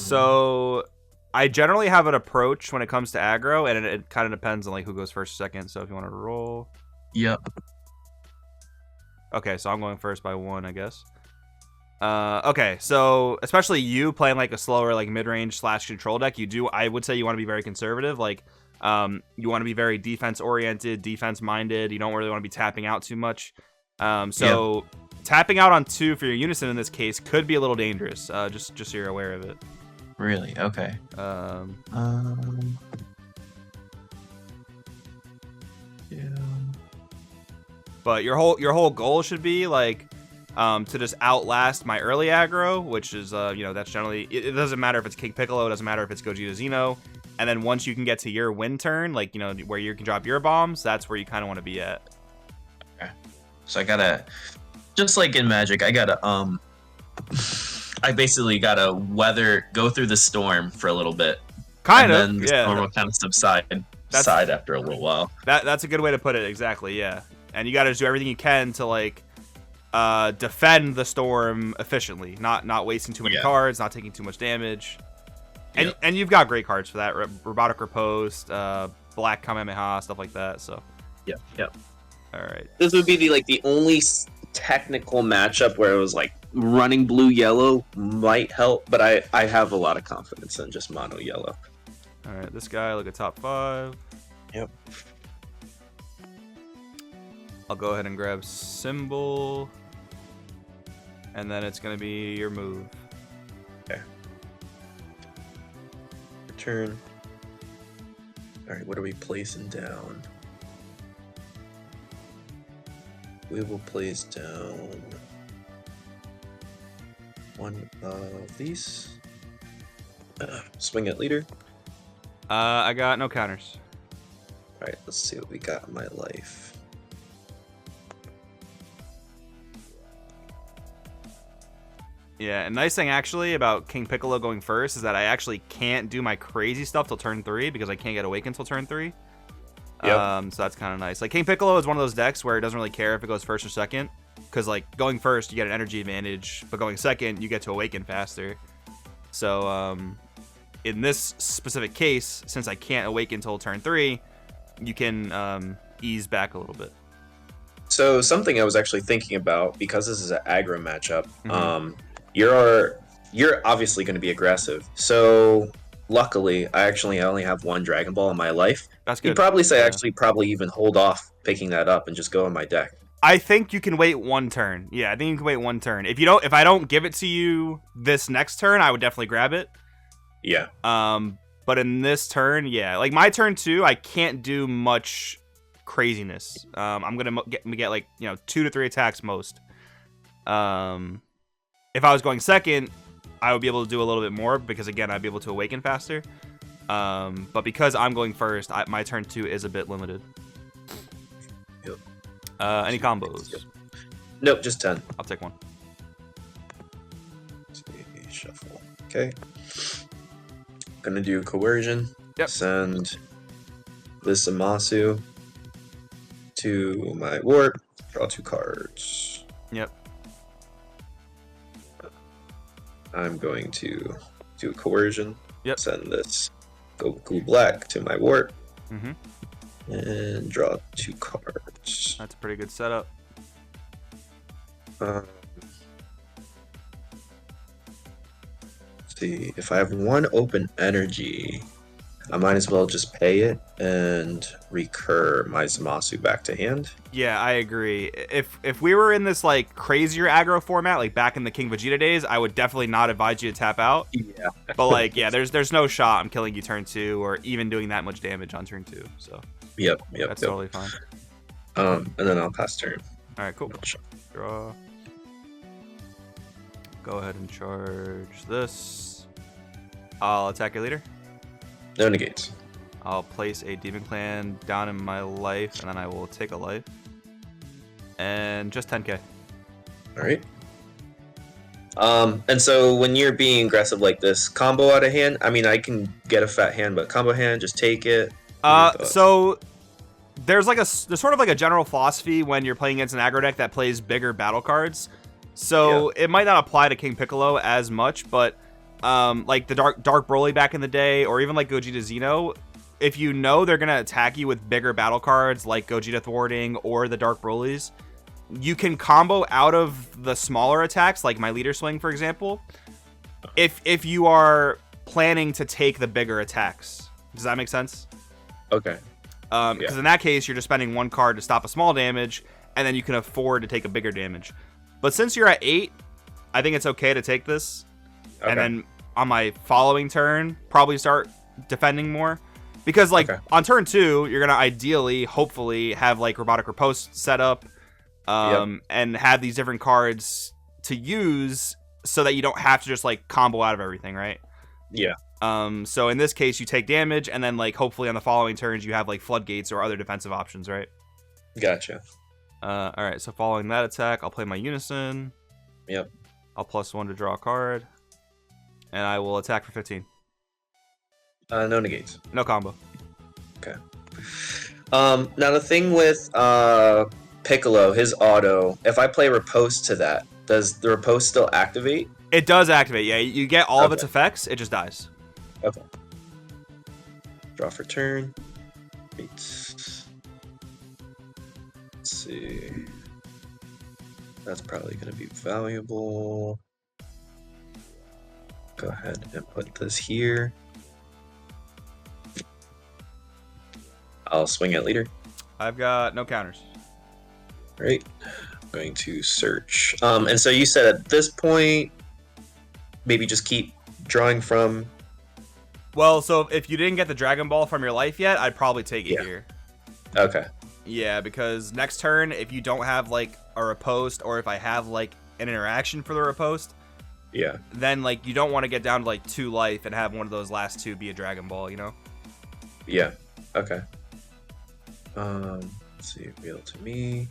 So I generally have an approach when it comes to aggro, and it kind of depends on like who goes first or second. So if you want to roll. Yep. Okay, so I'm going first by 1, I guess. Okay, so especially you playing like a slower like mid-range / control deck, I would say you want to be very conservative. Like, you want to be very defense oriented, defense minded. You don't really want to be tapping out too much. Tapping out on 2 for your unison in this case could be a little dangerous. Just so you're aware of it. Really? Okay. Yeah. But your whole goal should be like to just outlast my early aggro, which is that's generally it doesn't matter if it's King Piccolo, it doesn't matter if it's Gogeta Xeno, and then once you can get to your win turn, like where you can drop your bombs, that's where you kind of want to be at. Okay. So I gotta, just like in Magic, I gotta I basically gotta go through the storm for a little bit. Kind of. And then the storm will kind of subside after a little while. That's a good way to put it. Exactly. Yeah. And you got to do everything you can to like defend the storm efficiently, not wasting too many cards, not taking too much damage. And you've got great cards for that: Robotic Riposte, Black Kamehameha, stuff like that. So. Yep. All right. This would be the only technical matchup where it was like running blue yellow might help, but I have a lot of confidence in just mono yellow. All right, this guy, look at top 5. Yep. I'll go ahead and grab Symbol, and then it's gonna be your move. Okay. Return. All right, what are we placing down? We will place down one of these. Swing at leader. I got no counters. All right, let's see what we got in my life. Yeah, and nice thing actually about King Piccolo going first is that I actually can't do my crazy stuff till turn 3 because I can't get Awakened until turn 3. Yep. So that's kind of nice. Like King Piccolo is one of those decks where it doesn't really care if it goes first or second, because like going first you get an energy advantage, but going second you get to Awaken faster. So in this specific case, since I can't Awaken until turn 3, you can ease back a little bit. So something I was actually thinking about, because this is an aggro matchup, you're obviously going to be aggressive. So luckily, I only have 1 Dragon Ball in my life. That's good. You'd probably say probably even hold off picking that up and just go in my deck. I think you can wait 1 turn. Yeah, I think you can wait 1 turn. If I don't give it to you this next turn, I would definitely grab it. Yeah. But in this turn, yeah, like my turn 2, I can't do much craziness. I'm gonna get like 2 to 3 attacks most. If I was going second, I would be able to do a little bit more because again, I'd be able to Awaken faster. But because I'm going first, my turn 2 is a bit limited. Yep. Any combos? Yep. Nope, just 10. I'll take 1. Let's see, shuffle. Okay. Gonna do Coercion. Yep. Send this Amasu to my Warp. Draw 2 cards. Yep. I'm going to do Coercion. Yep. Send this Goku Black to my Warp. Mm-hmm. And draw 2 cards. That's a pretty good setup. Let's see, if I have 1 open energy, I might as well just pay it and recur my Zamasu back to hand. Yeah, I agree. If we were in this like crazier aggro format, like back in the King Vegeta days, I would definitely not advise you to tap out. Yeah. But like, yeah, there's no shot I'm killing you turn 2 or even doing that much damage on turn 2. So Yep. that's totally fine. And then I'll pass turn. All right, cool. Draw. Go ahead and charge this. I'll attack your leader. No negates. I'll place a Demon Clan down in my life, and then I will take a life. And just 10k. Alright. And so when you're being aggressive like this, combo out of hand, I mean, I can get a fat hand, but combo hand, just take it. So there's sort of like a general philosophy when you're playing against an aggro deck that plays bigger battle cards. So it might not apply to King Piccolo as much, but like the Dark Broly back in the day, or even like Gogeta Xeno, if you know they're gonna attack you with bigger battle cards like Gogeta Thwarting or the Dark Brolys, you can combo out of the smaller attacks, like my Leader Swing, for example, if you are planning to take the bigger attacks. Does that make sense? Okay. Because in that case, you're just spending one card to stop a small damage, and then you can afford to take a bigger damage. But since you're at 8, I think it's okay to take this. Okay. And then on my following turn, probably start defending more. Because, like, on turn 2, you're going to ideally, hopefully, have, like, Robotic Riposte set up and have these different cards to use so that you don't have to just, like, combo out of everything, right? Yeah. So in this case, you take damage, and then, like, hopefully on the following turns, you have, like, Floodgates or other defensive options, right? Gotcha. Alright, so following that attack, I'll play my Unison. Yep. I'll +1 to draw a card. And I will attack for 15. No negates. No combo. Okay. Now the thing with Piccolo, his auto, if I play Riposte to that, does the Riposte still activate? It does activate, yeah. You get all of its effects, it just dies. Okay. Draw for turn. Wait. Let's see. That's probably going to be valuable. Go ahead and put this here. I'll swing at leader. I've got no counters. Right. I'm going to search. And so you said at this point, maybe just keep drawing from. Well, so if you didn't get the Dragon Ball from your life yet, I'd probably take it here. Okay. Yeah, because next turn, if you don't have, like, a riposte, or if I have, like, an interaction for the riposte, yeah, then, like, you don't want to get down to, like, 2 life and have one of those last 2 be a Dragon Ball, you know? Yeah. Okay. Let's see, reveal to me.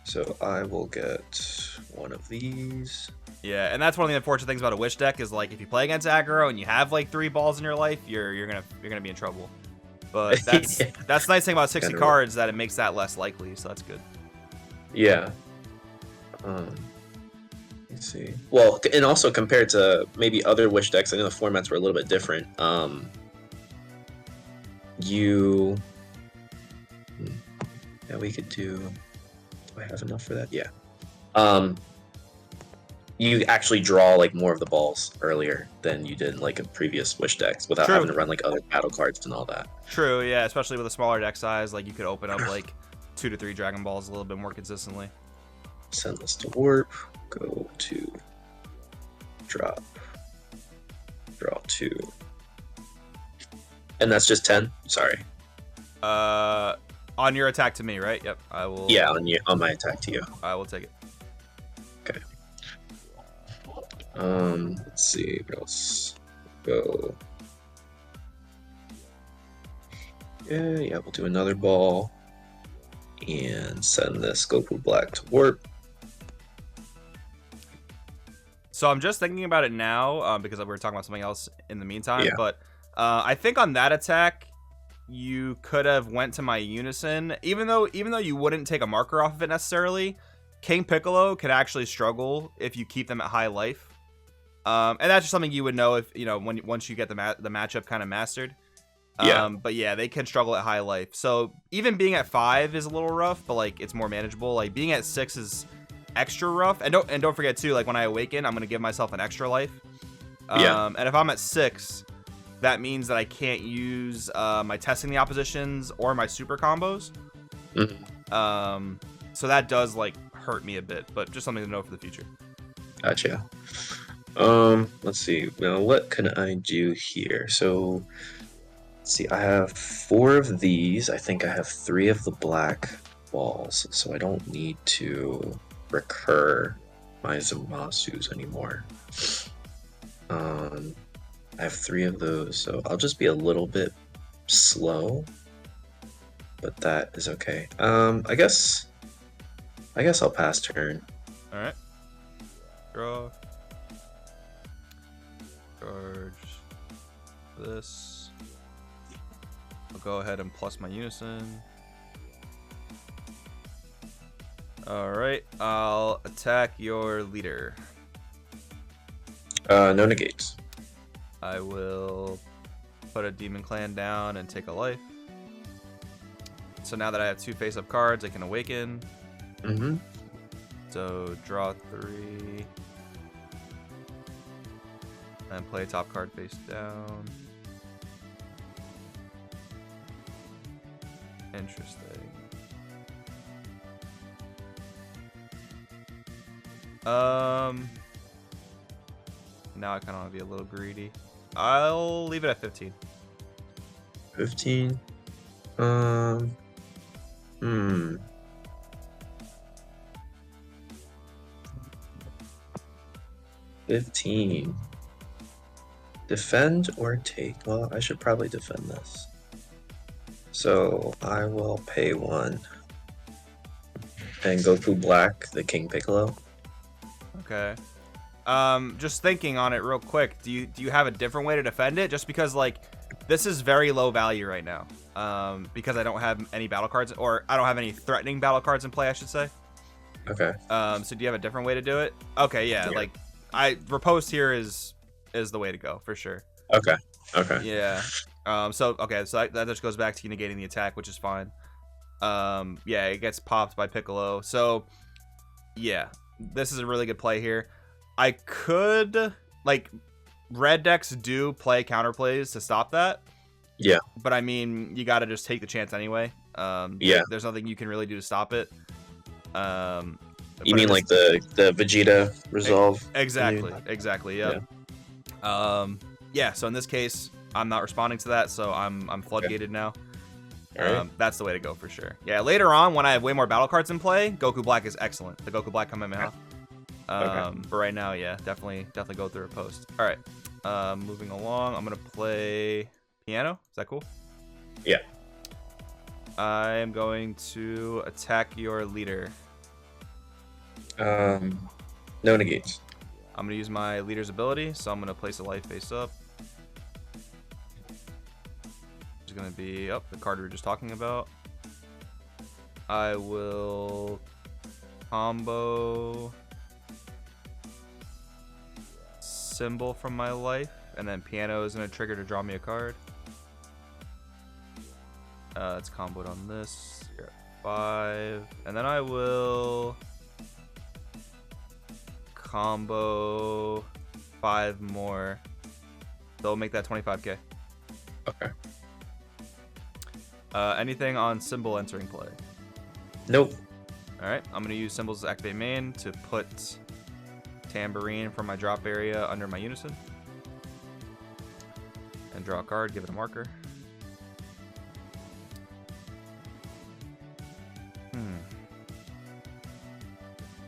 So I will get one of these. Yeah, and that's one of the unfortunate things about a Wish deck is, like, if you play against aggro and you have, like, 3 balls in your life, you're gonna be in trouble. But that's that's the nice thing about 60 cards, that it makes that less likely, so that's good. Yeah. Let's see. Well, and also compared to maybe other Wish decks, I know the formats were a little bit different. Yeah, we could do. Do I have enough for that? Yeah. You actually draw like more of the balls earlier than you did in like a previous Wish decks without having to run like other battle cards and all that. True, yeah, especially with a smaller deck size, like you could open up like 2 to 3 Dragon Balls a little bit more consistently. Send this to warp. Go to drop. Draw 2. And that's just 10. Sorry. On your attack to me, right? Yep. I will. Yeah, on my attack to you. I will take it. Okay. Let's see what else. Go. Yeah, we'll do another ball. And send this Goku Black to warp. So I'm just thinking about it now, because we were talking about something else in the meantime. Yeah. But I think on that attack, you could have went to my Unison. Even though you wouldn't take a marker off of it necessarily, King Piccolo could actually struggle if you keep them at high life. And that's just something you would know if once you get the matchup kind of mastered. But yeah, they can struggle at high life. So even being at 5 is a little rough, but like it's more manageable. Like being at 6 is extra rough. And don't forget too, like when I awaken, I'm gonna give myself an extra life. And if I'm at 6, that means that I can't use my testing the oppositions or my super combos. Mm-hmm. So that does like hurt me a bit, but just something to know for the future. Gotcha. Let's see. Now what can I do here? So let's see, I have 4 of these. I think I have 3 of the black balls, so I don't need to recur my Zamasus anymore. I have 3 of those, so I'll just be a little bit slow, but that is okay. I guess I'll pass turn. All right. Draw. Charge this. I'll go ahead and plus my Unison. Alright, I'll attack your leader. No negates. I will put a Demon Clan down and take a life. So now that I have 2 face-up cards, I can awaken. Mm-hmm. So draw 3. And play top card face down. Interesting. Now I kind of want to be a little greedy. I'll leave it at 15. 15. Hmm. $15. Defend or take? Well, I should probably defend this. So I will pay 1. And Goku Black, the King Piccolo. Okay. Just thinking on it real quick. Do you have a different way to defend it? Just because like this is very low value right now. Because I don't have any battle cards, or I don't have any threatening battle cards in play, I should say. Okay. So do you have a different way to do it? Okay, yeah. Like riposte here is the way to go for sure. Okay. Okay. Yeah. So that just goes back to negating the attack, which is fine. Yeah, it gets popped by Piccolo. So yeah, this is a really good play here. I could like red decks do play counterplays to stop that. Yeah. But I mean, you got to just take the chance anyway. Yeah. There's nothing you can really do to stop it. You mean like the Vegeta resolve? Exactly. Yep. Yeah. So in this case, I'm not responding to that, so I'm floodgated now. All right. That's the way to go for sure. Yeah. Later on, when I have way more battle cards in play, Goku Black is excellent. The Goku Black Kamehameha. But right now, yeah, definitely go through a post. All right. Moving along, I'm gonna play piano. Is that cool? Yeah. I am going to attack your leader. No negates. I'm gonna use my leader's ability, so I'm gonna place a life face up. It's gonna be the card we were just talking about. I will combo symbol from my life, and then piano is gonna trigger to draw me a card. It's comboed on this. You're at 5, and then I will combo 5 more. They'll make that 25k. Okay. Anything on symbol entering play? Nope. All right, I'm gonna use symbols as activate main to put tambourine from my drop area under my unison, and draw a card. Give it a marker.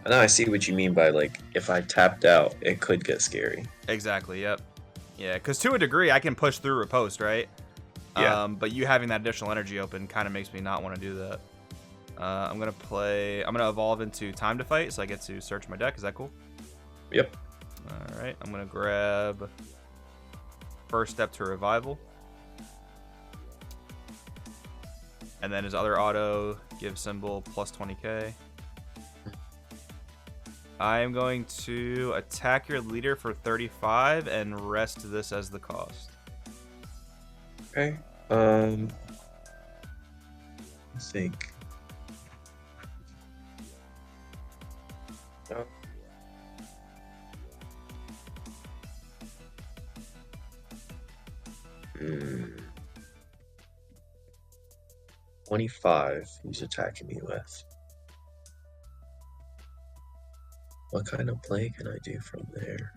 Now I see what you mean by like if I tapped out, it could get scary. Exactly. Yep. Yeah, because to a degree, I can push through riposte, right? Yeah. But you having that additional energy open kind of makes me not want to do that. I'm gonna evolve into time to fight, so I get to search my deck. Is that cool? Yep. All right. I'm gonna grab first step to revival, and then his other auto give symbol plus 20k. I am going to attack your leader for 35 and rest this as the cost. Okay. I think. Oh. Hmm. 25. He's attacking me with. What kind of play can I do from there?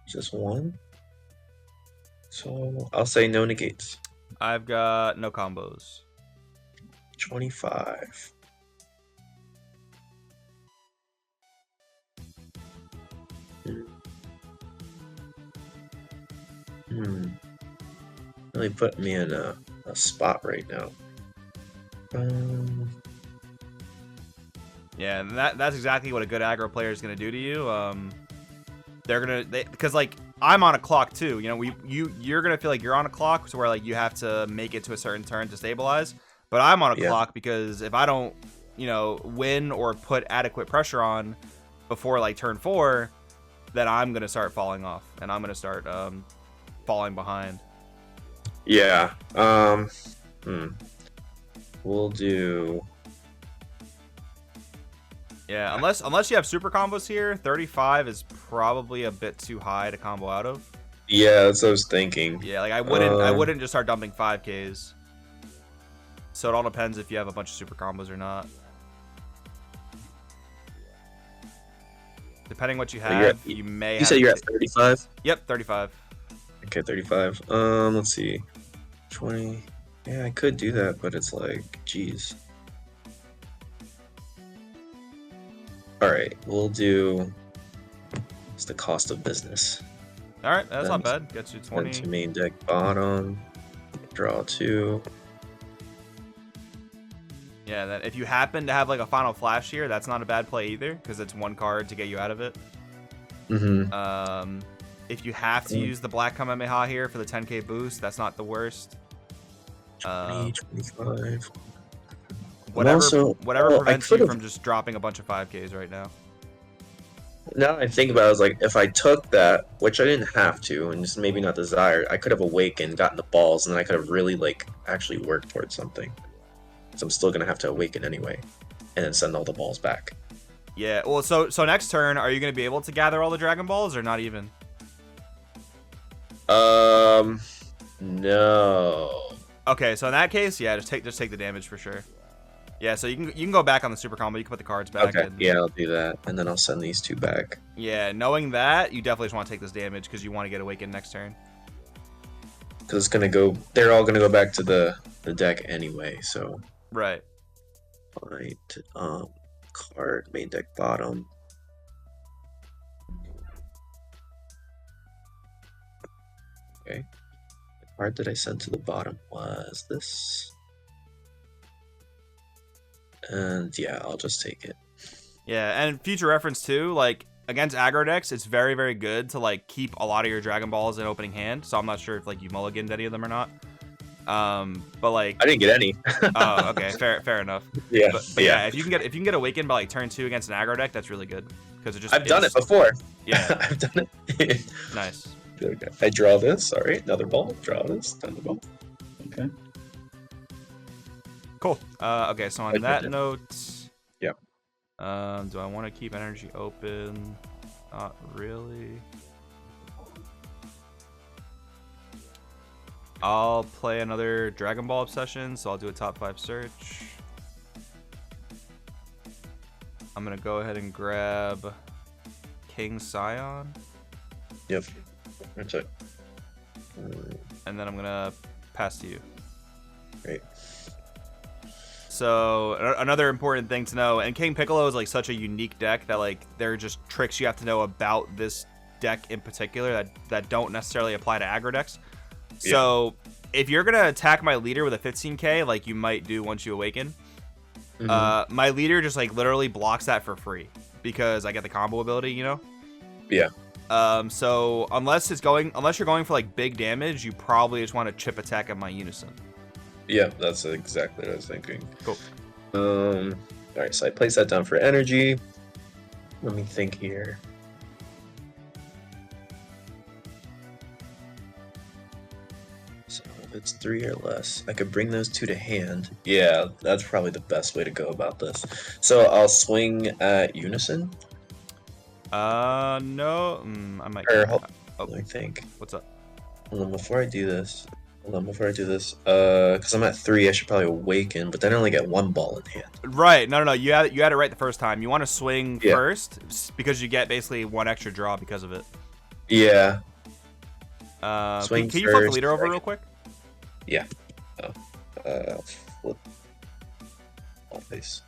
Just 1. So I'll say no negates. I've got no combos. 25. Really put me in a spot right now. Yeah, and that's exactly what a good aggro player is gonna do to you. Because like I'm on a clock too. You know, you're gonna feel like you're on a clock, so where like you have to make it to a certain turn to stabilize. But I'm on a clock because if I don't, win or put adequate pressure on before like turn 4, then I'm gonna start falling off, and I'm gonna start falling behind. Yeah. We'll do. Yeah, unless you have super combos here, 35 is probably a bit too high to combo out of. Yeah, that's what I was thinking. Yeah, like I wouldn't just start dumping 5Ks. So it all depends if you have a bunch of super combos or not. Depending what you have, you may. You have said you're at 35. Yep, 35. Okay, 35. Let's see. 20. Yeah, I could do that, but it's like, geez. All right, we'll do. It's the cost of business. All right, that's not Then- bad. Gets you Then 20. to main deck bottom. Draw 2. Yeah, then if you happen to have like a final flash here, that's not a bad play either, because it's one card to get you out of it. Mm-hmm. If you have to use the Black Kamehameha here for the 10k boost, that's not the worst. 20, 25. Whatever also- whatever oh, I prevents you could've- from just dropping a bunch of 5ks right now. Now that I think about it, I was like, if I took that, which I didn't have to, and just maybe not desired, I could have awakened, gotten the balls, and then I could have really, like, actually worked towards something. So I'm still going to have to awaken anyway, and then send all the balls back. Yeah, well, so next turn, are you going to be able to gather all the Dragon Balls or not even? No. Okay, so in that case, yeah, just take the damage for sure. Yeah, so you can go back on the super combo. You can put the cards back. Okay, And, yeah, I'll do that, and then I'll send these 2 back. Yeah, knowing that, you definitely just want to take this damage because you want to get awakened next turn. Because it's going to go, they're all going to go back to the deck anyway, so. Right. Right, card, main deck bottom. Okay. The card that I sent to the bottom was this. And yeah, I'll just take it. Yeah, and future reference too, like against aggro decks, it's very, very good to like keep a lot of your Dragon Balls in opening hand. So I'm not sure if like you mulliganed any of them or not. But like I didn't get any. oh, okay, fair enough. Yeah, But yeah, if you can get awakened by like turn 2 against an aggro deck, that's really good because it just I've done it before. Yeah, I've done it. nice. Okay. I draw this. All right, another ball. Draw this. Another ball. Okay. Cool. Okay, so on that note, Yep. Do I want to keep energy open? Not really. I'll play another Dragon Ball Obsession, so I'll do a top 5 search. I'm gonna go ahead and grab King Scion, Yep. That's it. and then I'm gonna pass to you. Great. So another important thing to know, and King Piccolo is like such a unique deck that like there are just tricks you have to know about this deck in particular that don't necessarily apply to aggro decks. Yeah. So if you're gonna attack my leader with a 15k, like you might do once you awaken, my leader just like literally blocks that for free because I get the combo ability, you know. Yeah. So unless you're going for like big damage, you probably just want to chip attack at my unison. Yeah, that's exactly what I was thinking. Cool. All right, so I place that down for energy. Let me think here. So if it's 3 or less, I could bring those 2 to hand. Yeah, that's probably the best way to go about this. So I'll swing at unison. No, I might. Let me think. What's up? Hold on, before I do this, because I'm at 3, I should probably awaken, but then I only get 1 ball in hand. Right. No. You had it right the first time. You want to swing Yeah. first because you get basically 1 extra draw because of it. Yeah. Can you flip the first, leader over right. real quick? Yeah. Flip. All face.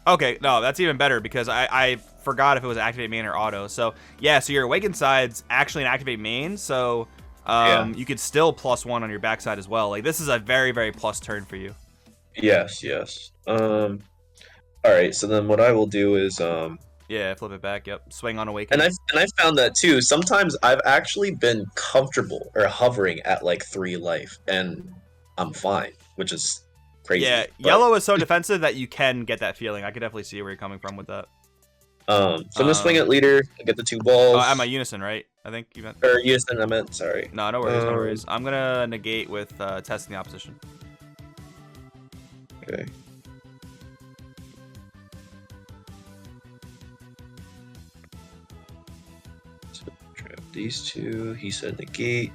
Okay. No, that's even better because I forgot if it was activate main or auto. So yeah. So your awakened side's actually an activate main. So you could still +1 on your backside as well. Like this is a very, very plus turn for you. Yes. All right. So then what I will do is Yeah, flip it back. Yep. Swing on awaken. and I found that too. Sometimes I've actually been comfortable or hovering at like 3 life, and I'm fine, which is crazy. Yeah, but- yellow is so defensive that you can get that feeling. I could definitely see where you're coming from with that. So I'm gonna swing at leader. I get the 2 balls. Oh, at my unison, right? I think you meant. Or unison, I meant. Sorry. No, no worries, no worries. I'm gonna negate with testing the opposition. Okay. So trap these 2. He said negate.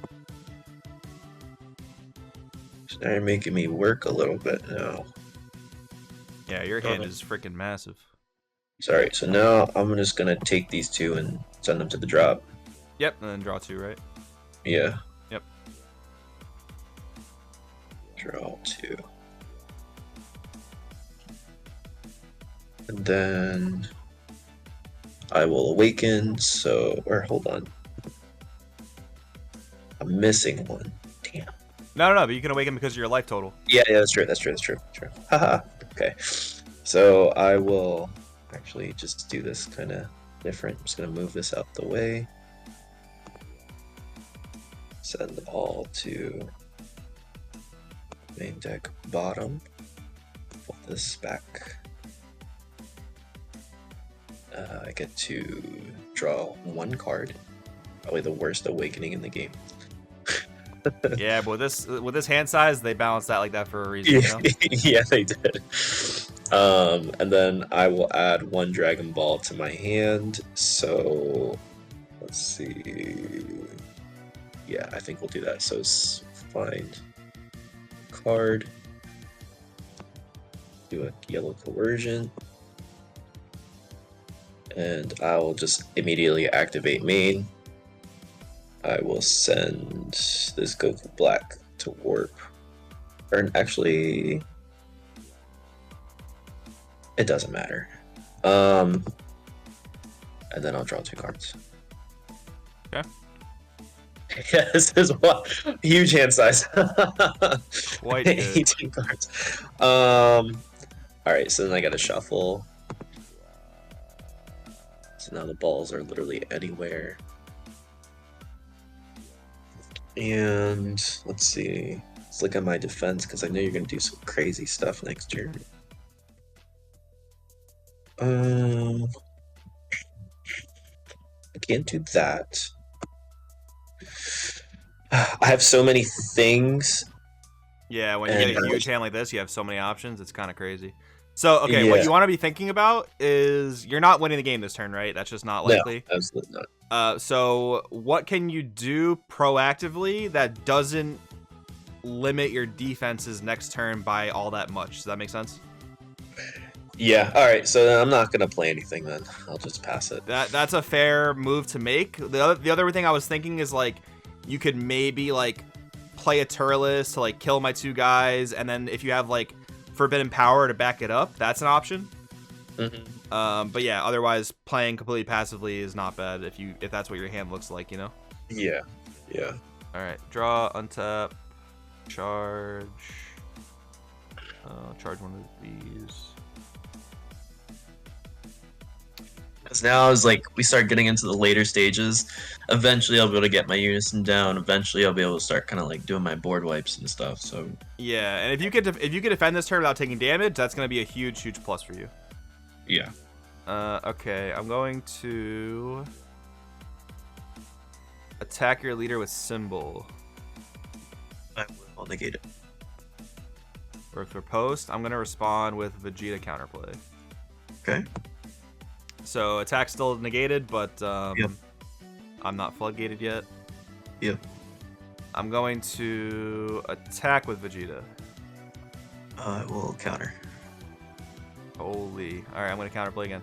So now you're making me work a little bit now. Yeah, your hand is freaking massive. Sorry. So now I'm just gonna take these 2 and send them to the drop. Yep, and then draw 2, right? Yeah. Yep. Draw 2. And then I will awaken, so... Or, hold on. I'm missing one. Damn. No, but you can awaken because of your life total. Yeah, that's true. Haha. Okay. So I will actually just do this kind of different. I'm just going to move this out the way. Send all to main deck bottom. Pull this back. I get to draw 1 card. Probably the worst awakening in the game. Yeah, but with this hand size, they balanced that like that for a reason. You know? Yeah, they did. And then I will add 1 Dragon Ball to my hand. So let's see. Yeah, I think we'll do that. So find card. Do a yellow coercion. And I will just immediately activate main. I will send this Goku Black to warp. Or actually, it doesn't matter. And then I'll draw 2 cards. Okay. Yeah, this is what huge hand size. Quite good. 18 cards. All right, so then I got to shuffle. So now the balls are literally anywhere. And let's see. Let's look at my defense because I know you're gonna do some crazy stuff next year. I can't do that. I have so many things. Yeah, when you get a huge hand like this, you have so many options. It's kind of crazy. So, okay, what you want to be thinking about is you're not winning the game this turn, right? That's just not likely. No, absolutely not. So what can you do proactively that doesn't limit your defenses next turn by all that much? Does that make sense? Yeah. All right. So then I'm not gonna play anything. Then I'll just pass it. That's a fair move to make. The other thing I was thinking is like you could maybe like play a Turles to like kill my 2 guys, and then if you have like Forbidden Power to back it up, that's an option. Mm-hmm. But yeah, otherwise playing completely passively is not bad if that's what your hand looks like, you know. Yeah. All right, draw, untap, charge. Charge one of these. Because now is like we start getting into the later stages. Eventually, I'll be able to get my unison down. Eventually, I'll be able to start kind of like doing my board wipes and stuff. So yeah, and if you could defend this turn without taking damage, that's gonna be a huge plus for you. yeah. Okay, I'm going to attack your leader with Symbol. I'll negate it. Or for post, I'm gonna respond with Vegeta counterplay. Okay. So attack's still negated, but Yep. I'm not floodgated yet. Yep. I'm going to attack with Vegeta. I will counter. Holy. Alright, I'm going to counterplay again.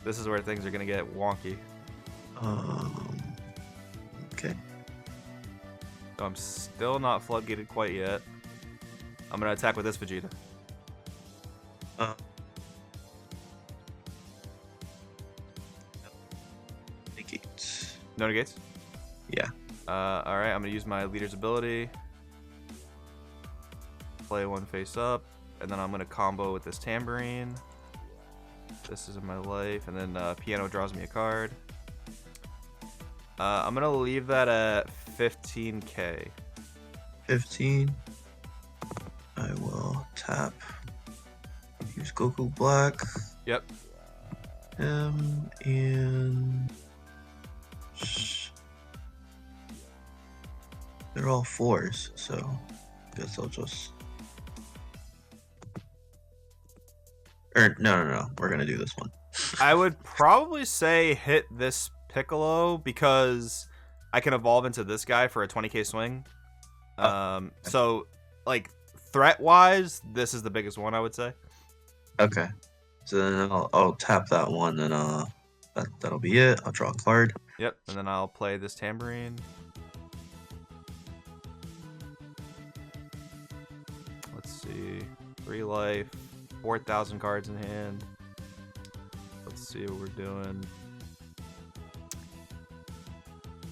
This is where things are going to get wonky. Okay. So I'm still not floodgated quite yet. I'm going to attack with this Vegeta. Negate. No negates? Yeah. Alright, I'm going to use my leader's ability. Play 1 face up. And then I'm going to combo with this Tambourine. This is in my life. And then Piano draws me a card. I'm going to leave that at 15k. 15. I will tap. Use Goku Black. Yep. And they're all 4s, so I guess I'll just. Or no. We're gonna do this one. I would probably say hit this Piccolo because I can evolve into this guy for a 20k swing. So like threat wise, this is the biggest one I would say. Okay. So then I'll tap that one, and that'll be it. I'll draw a card. Yep, and then I'll play this tambourine. Let's see, 3 life, 4,000 cards in hand. Let's see what we're doing.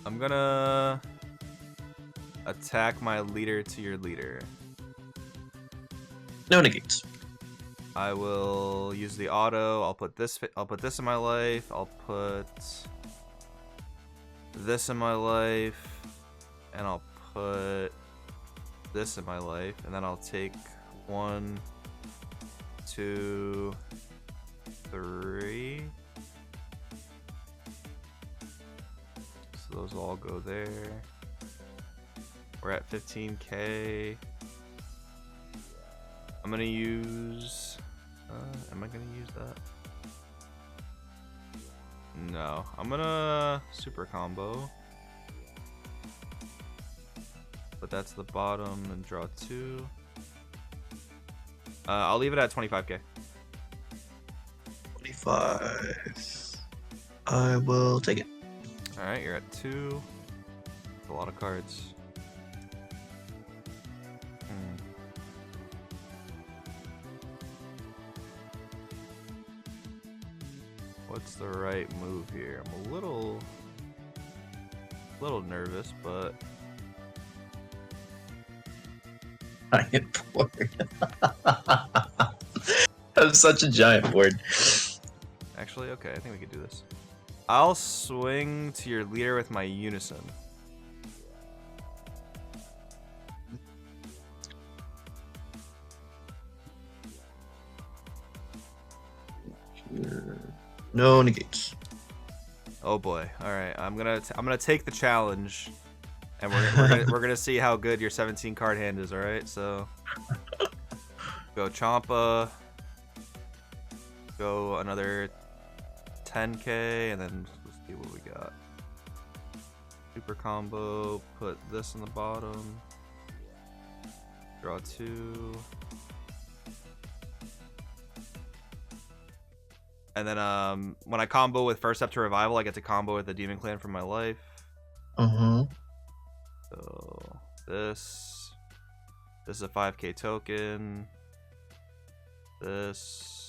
I'm gonna attack my leader to your leader. No negates. I will use the auto. I'll put this in my life. I'll put this in my life, and I'll put this in my life, and then I'll take 1, 2, 3. So those all go there. We're at 15k. I'm gonna use. Am I gonna use that? No, I'm gonna super combo. But that's the bottom and draw 2. I'll leave it at 25k. 25. I will take it. All right, you're at 2. That's a lot of cards. What's the right move here? I'm a little nervous, but Giant board. That's such a giant board. actually, okay, I think we could do this. I'll swing to your leader with my unison. No negates. Oh boy! All right, I'm gonna take the challenge, and we're gonna see how good your 17 card hand is. All right, so go Champa, go another 10k, and then let's see what we got. Super combo. Put this in the bottom. Draw 2. And then when I combo with First Step to Revival, I get to combo with the Demon Clan from my life. So this is a 5k token. This.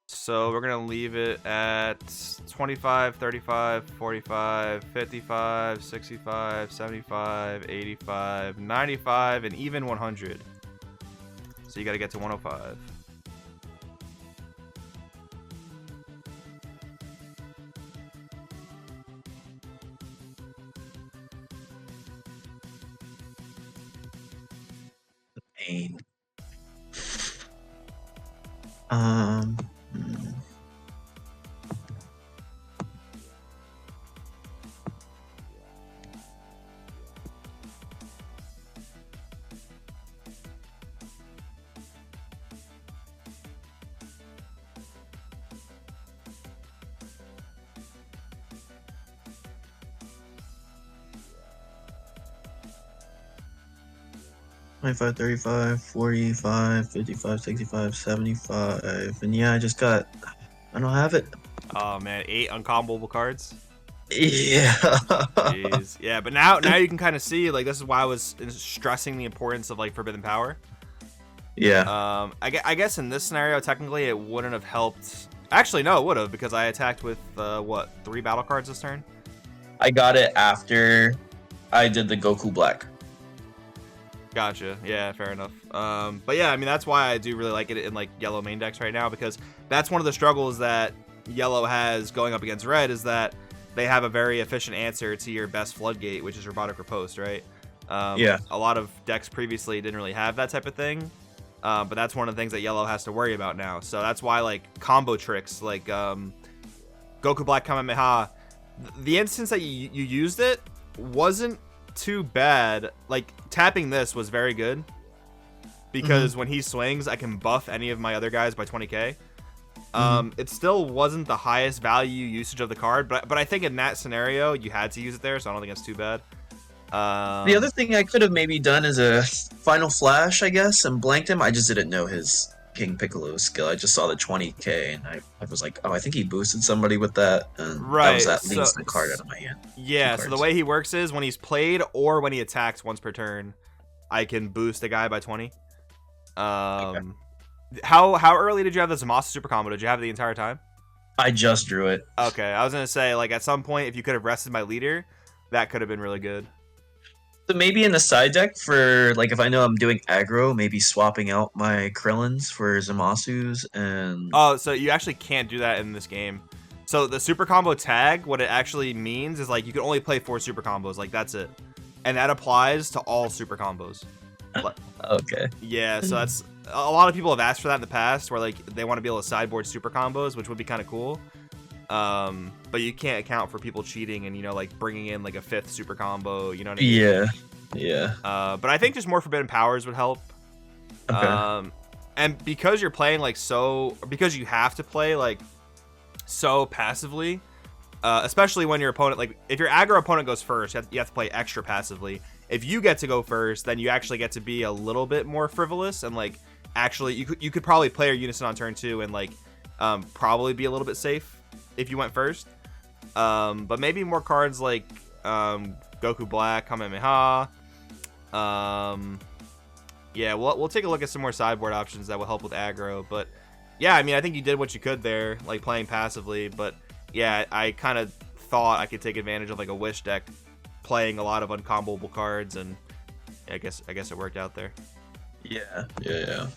So we're gonna leave it at 25, 35, 45, 55, 65, 75, 85, 95, and even 100. So you gotta get to 105. Pain. 25, 35, 45, 55, 65, 75. And yeah, I don't have it. Oh man, 8 uncomboable cards. Yeah. Jeez. Yeah, but now you can kind of see, like, this is why I was stressing the importance of like Forbidden Power. Yeah. I guess in this scenario, technically, it wouldn't have helped. Actually, no, it would have, because I attacked with what, 3 battle cards this turn. I got it after I did the Goku Black. Gotcha. Yeah, fair enough. But yeah, I mean, that's why I do really like it in like yellow main decks right now, because that's one of the struggles that yellow has going up against red, is that they have a very efficient answer to your best floodgate, which is Robotic Riposte, right? Yeah. A lot of decks previously didn't really have that type of thing. But that's one of the things that yellow has to worry about now. So that's why like combo tricks like Goku Black Kamehameha, the instance that you used it wasn't too bad. Like tapping this was very good because when he swings, I can buff any of my other guys by 20k. It still wasn't the highest value usage of the card, but I think in that scenario you had to use it there, so I don't think it's too bad. The other thing I could have maybe done is a final flash, I guess, and blanked him. I just didn't know his King Piccolo skill. I just saw the 20k, and I was like, oh, I think he boosted somebody with that, and that was at least a card out of my hand. Yeah, so the way he works is when he's played or when he attacks once per turn, I can boost a guy by 20. Okay. How early did you have the Zamasu super combo? Did you have it the entire time? I just drew it. Okay, I was gonna say like at some point if you could have rested my leader, that could have been really good. So maybe in the side deck for like if I know I'm doing aggro, maybe swapping out my Krillins for Zamasus and. Oh, so you actually can't do that in this game. So the super combo tag, what it actually means is like you can only play 4 super combos, like that's it, and that applies to all super combos. Okay. Yeah, so that's a lot of people have asked for that in the past, where like they want to be able to sideboard super combos, which would be kind of cool. But you can't account for people cheating and like bringing in like a 5th super combo. You know what I mean? Yeah. But I think just more forbidden powers would help. Okay. And because you're playing like because you have to play like so passively, especially when your opponent, like if your aggro opponent goes first, you have to play extra passively. If you get to go first, then you actually get to be a little bit more frivolous and like actually you could probably play your unison on turn 2 and like probably be a little bit safe if you went first. But maybe more cards like Goku Black, Kamehameha. Yeah, we'll take a look at some more sideboard options that will help with aggro. But yeah, I mean, I think you did what you could there, like playing passively. But yeah, I kind of thought I could take advantage of like a Wish deck, playing a lot of uncomboable cards, and I guess it worked out there. Yeah. Yeah.